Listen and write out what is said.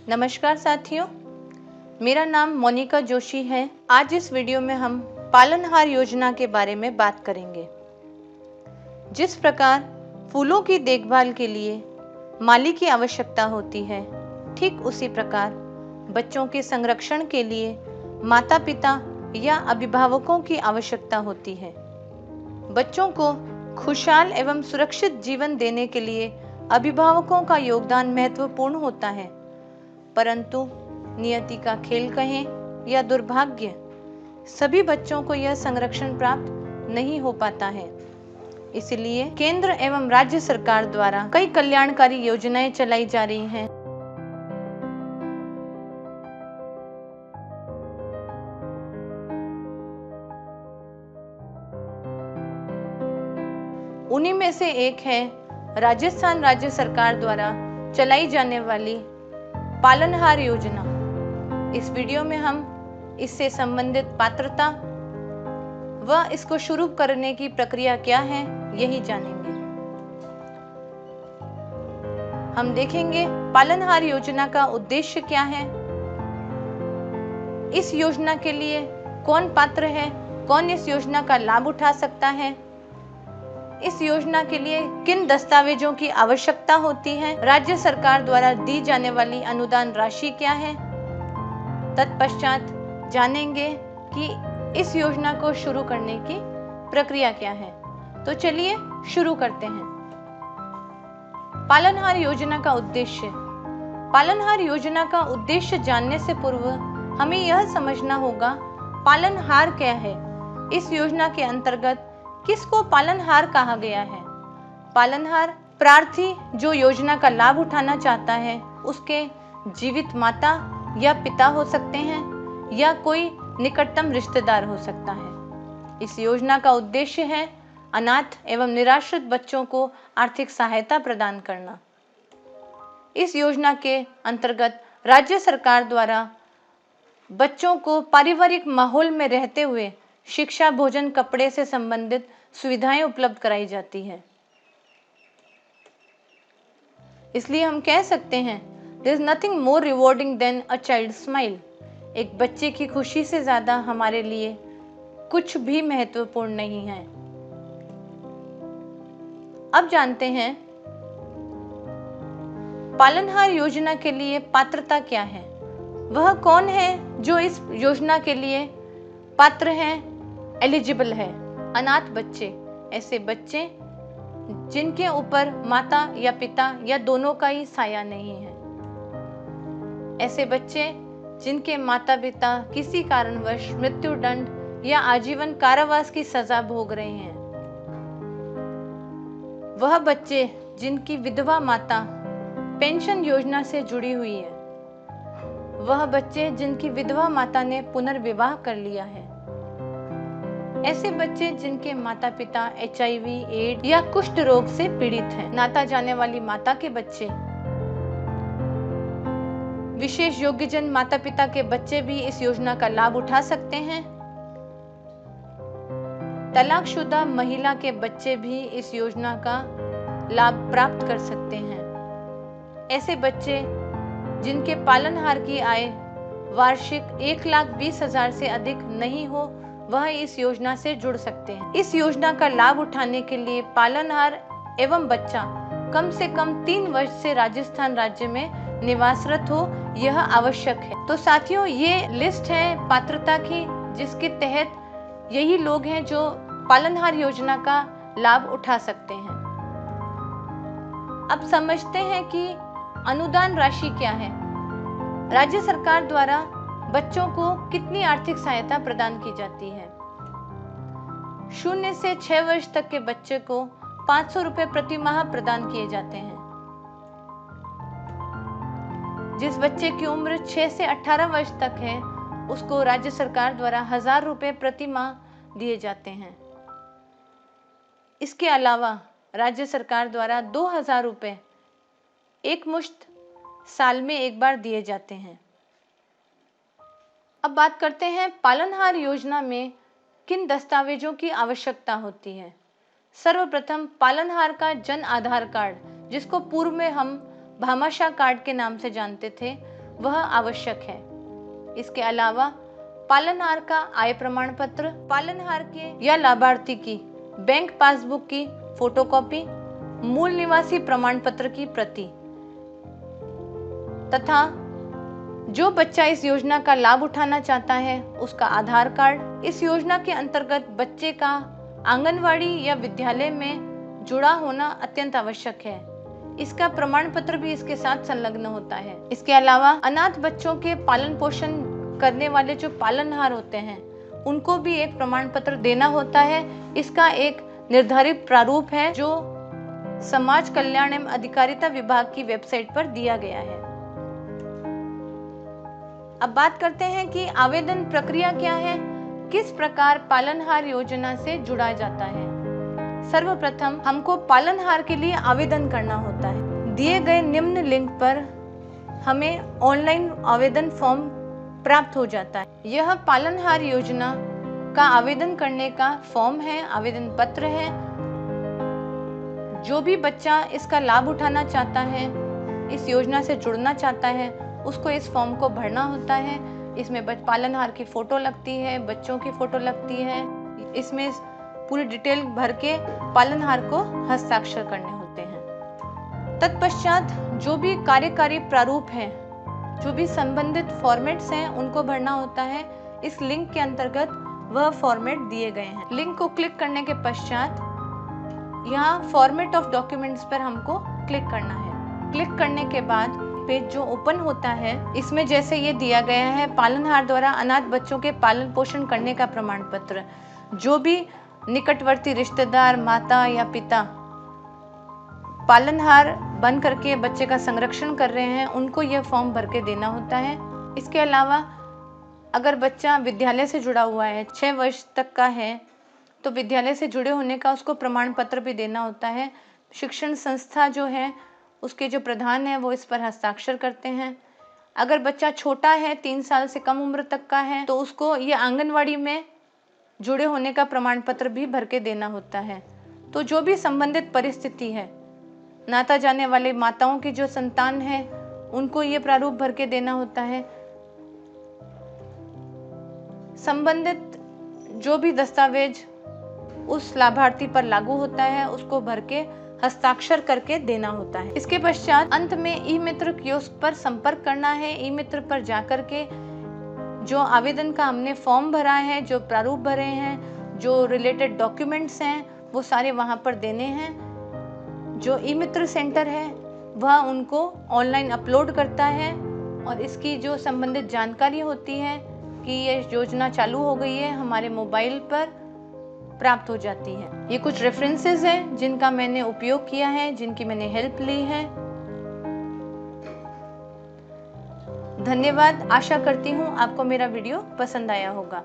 नमस्कार साथियों, मेरा नाम मोनिका जोशी है। आज इस वीडियो में हम पालनहार योजना के बारे में बात करेंगे। जिस प्रकार फूलों की देखभाल के लिए माली की आवश्यकता होती है, ठीक उसी प्रकार बच्चों के संरक्षण के लिए माता पिता या अभिभावकों की आवश्यकता होती है। बच्चों को खुशहाल एवं सुरक्षित जीवन देने के लिए अभिभावकों का योगदान महत्वपूर्ण होता है, परंतु नियति का खेल कहें या दुर्भाग्य, सभी बच्चों को यह संरक्षण प्राप्त नहीं हो पाता है। इसलिए केंद्र एवं राज्य सरकार द्वारा कई कल्याणकारी योजनाएं चलाई जा रही हैं। उन्हीं में से एक है राजस्थान राज्य सरकार द्वारा चलाई जाने वाली पालनहार योजना। इस वीडियो में हम इससे संबंधित पात्रता व इसको शुरू करने की प्रक्रिया क्या है, यही जानेंगे। हम देखेंगे पालनहार योजना का उद्देश्य क्या है, इस योजना के लिए कौन पात्र है, कौन इस योजना का लाभ उठा सकता है, इस योजना के लिए किन दस्तावेजों की आवश्यकता होती है, राज्य सरकार द्वारा दी जाने वाली अनुदान राशि क्या है। तत्पश्चात जानेंगे कि इस योजना को शुरू करने की प्रक्रिया क्या है। तो चलिए शुरू करते हैं। पालनहार योजना का उद्देश्य। पालनहार योजना का उद्देश्य जानने से पूर्व हमें यह समझना होगा पालनहार क्या है। इस योजना के अंतर्गत किसको पालनहार कहा गया है? पालनहार प्रार्थी जो योजना का लाभ उठाना चाहता है, उसके जीवित माता या पिता हो सकते हैं या कोई निकटतम रिश्तेदार हो सकता है। इस योजना का उद्देश्य है अनाथ एवं निराश्रित बच्चों को आर्थिक सहायता प्रदान करना। इस योजना के अंतर्गत राज्य सरकार द्वारा बच्चों को पारिवारिक माहौल में रहते हुए शिक्षा, भोजन, कपड़े से संबंधित सुविधाएं उपलब्ध कराई जाती है। इसलिए हम कह सकते हैं there is nothing more rewarding than a child's smile। एक बच्चे की खुशी से ज्यादा हमारे लिए कुछ भी महत्वपूर्ण नहीं है। अब जानते हैं पालनहार योजना के लिए पात्रता क्या है। वह कौन है जो इस योजना के लिए पात्र है, एलिजिबल है? अनाथ बच्चे, ऐसे बच्चे जिनके ऊपर माता या पिता या दोनों का ही साया नहीं है। ऐसे बच्चे जिनके माता पिता किसी कारणवश मृत्युदंड या आजीवन कारावास की सजा भोग रहे हैं। वह बच्चे जिनकी विधवा माता पेंशन योजना से जुड़ी हुई है। वह बच्चे जिनकी विधवा माता ने पुनर्विवाह कर लिया है। ऐसे बच्चे जिनके माता पिता HIV, एड्स या कुष्ठ रोग से पीड़ित हैं। नाता जाने वाली माता के बच्चे, विशेष योग्यजन माता पिता के बच्चे भी इस योजना का लाभ उठा सकते हैं। तलाकशुदा महिला के बच्चे भी इस योजना का लाभ प्राप्त कर सकते हैं। ऐसे बच्चे जिनके पालनहार की आय वार्षिक 1,20,000 से अधिक नहीं हो, वह इस योजना से जुड़ सकते हैं। इस योजना का लाभ उठाने के लिए पालनहार एवं बच्चा कम से कम 3 वर्ष से राजस्थान राज्य में निवासरत हो, यह आवश्यक है। तो साथियों, ये लिस्ट है पात्रता की, जिसके तहत यही लोग हैं जो पालनहार योजना का लाभ उठा सकते हैं। अब समझते हैं कि अनुदान राशि क्या है। राज्य सरकार द्वारा बच्चों को कितनी आर्थिक सहायता प्रदान की जाती है? 0 से 6 वर्ष तक के बच्चे को 500 रुपए प्रति माह प्रदान किए जाते हैं। जिस बच्चे की उम्र 6 से 18 वर्ष तक है, उसको राज्य सरकार द्वारा 1,000 रुपए प्रति माह दिए जाते हैं। इसके अलावा राज्य सरकार द्वारा 2,000 रुपए एक मुश्त साल में एक बार दिए जाते हैं। अब बात करते हैं पालनहार योजना में किन दस्तावेजों की आवश्यकता होती है। सर्वप्रथम पालनहार का जन आधार कार्ड, जिसको पूर्व में हम भामाशाह कार्ड के नाम से जानते थे, वह आवश्यक है। इसके अलावा पालनहार का आय प्रमाण पत्र, पालनहार के या लाभार्थी की बैंक पासबुक की फोटोकॉपी, मूल निवासी प्रमाण पत्र की प्रति तथा जो बच्चा इस योजना का लाभ उठाना चाहता है उसका आधार कार्ड। इस योजना के अंतर्गत बच्चे का आंगनवाड़ी या विद्यालय में जुड़ा होना अत्यंत आवश्यक है। इसका प्रमाण पत्र भी इसके साथ संलग्न होता है। इसके अलावा अनाथ बच्चों के पालन पोषण करने वाले जो पालनहार होते हैं उनको भी एक प्रमाण पत्र देना होता है। इसका एक निर्धारित प्रारूप है जो समाज कल्याण एवं अधिकारिता विभाग की वेबसाइट पर दिया गया है। अब बात करते हैं कि आवेदन प्रक्रिया क्या है, किस प्रकार पालनहार योजना से जुड़ा जाता है। सर्वप्रथम हमको पालनहार के लिए आवेदन करना होता है। दिए गए निम्न लिंक पर हमें ऑनलाइन आवेदन फॉर्म प्राप्त हो जाता है। यह पालनहार योजना का आवेदन करने का फॉर्म है, आवेदन पत्र है। जो भी बच्चा इसका लाभ उठाना चाहता है, इस योजना से जुड़ना चाहता है, उसको इस फॉर्म को भरना होता है। इसमें पालनहार की फोटो लगती है, बच्चों की फोटो लगती है। इसमें पूरी डिटेल भर के पालनहार को हस्ताक्षर करने होते हैं। तत्पश्चात जो भी कार्यकारी प्रारूप है, जो भी संबंधित फॉर्मेट्स हैं, उनको भरना होता है। इस लिंक के अंतर्गत वह फॉर्मेट दिए गए हैं। लिंक को क्लिक करने के पश्चात यहाँ फॉर्मेट ऑफ डॉक्यूमेंट्स पर हमको क्लिक करना है। क्लिक करने के बाद पेज जो ओपन होता है, इसमें जैसे ये दिया गया है, पालनहार द्वारा अनाथ बच्चों के पालन पोषण करने का प्रमाण पत्र। जो भी निकटवर्ती रिश्तेदार, माता या पिता पालनहार बन करके बच्चे का संरक्षण कर रहे हैं, उनको यह फॉर्म भर के देना होता है। इसके अलावा अगर बच्चा विद्यालय से जुड़ा हुआ है, 6 वर्ष तक का है, तो विद्यालय से जुड़े होने का उसको प्रमाण पत्र भी देना होता है। शिक्षण संस्था जो है उसके जो प्रधान है वो इस पर हस्ताक्षर करते हैं। अगर बच्चा छोटा है, 3 साल से कम उम्र तक का है, तो उसको ये आंगनवाड़ी में जुड़े होने का प्रमाण पत्र भी भर के देना होता है। तो जो भी संबंधित परिस्थिति है, नाता जाने वाले माताओं की जो संतान है उनको ये प्रारूप भर के देना होता है। संबंधित जो भी दस्तावेज उस लाभार्थी पर लागू होता है उसको भर के हस्ताक्षर करके देना होता है। इसके पश्चात अंत में ई मित्र कियोस्क पर संपर्क करना है। ई मित्र पर जाकर के जो आवेदन का हमने फॉर्म भरा है, जो प्रारूप भरे हैं, जो रिलेटेड डॉक्यूमेंट्स हैं, वो सारे वहां पर देने हैं। जो ई मित्र सेंटर है वह उनको ऑनलाइन अपलोड करता है और इसकी जो संबंधित जानकारी होती है कि ये योजना चालू हो गई है, हमारे मोबाइल पर प्राप्त हो जाती है। ये कुछ रेफरेंसेस हैं जिनका मैंने उपयोग किया है, जिनकी मैंने हेल्प ली है। धन्यवाद। आशा करती हूँ आपको मेरा वीडियो पसंद आया होगा।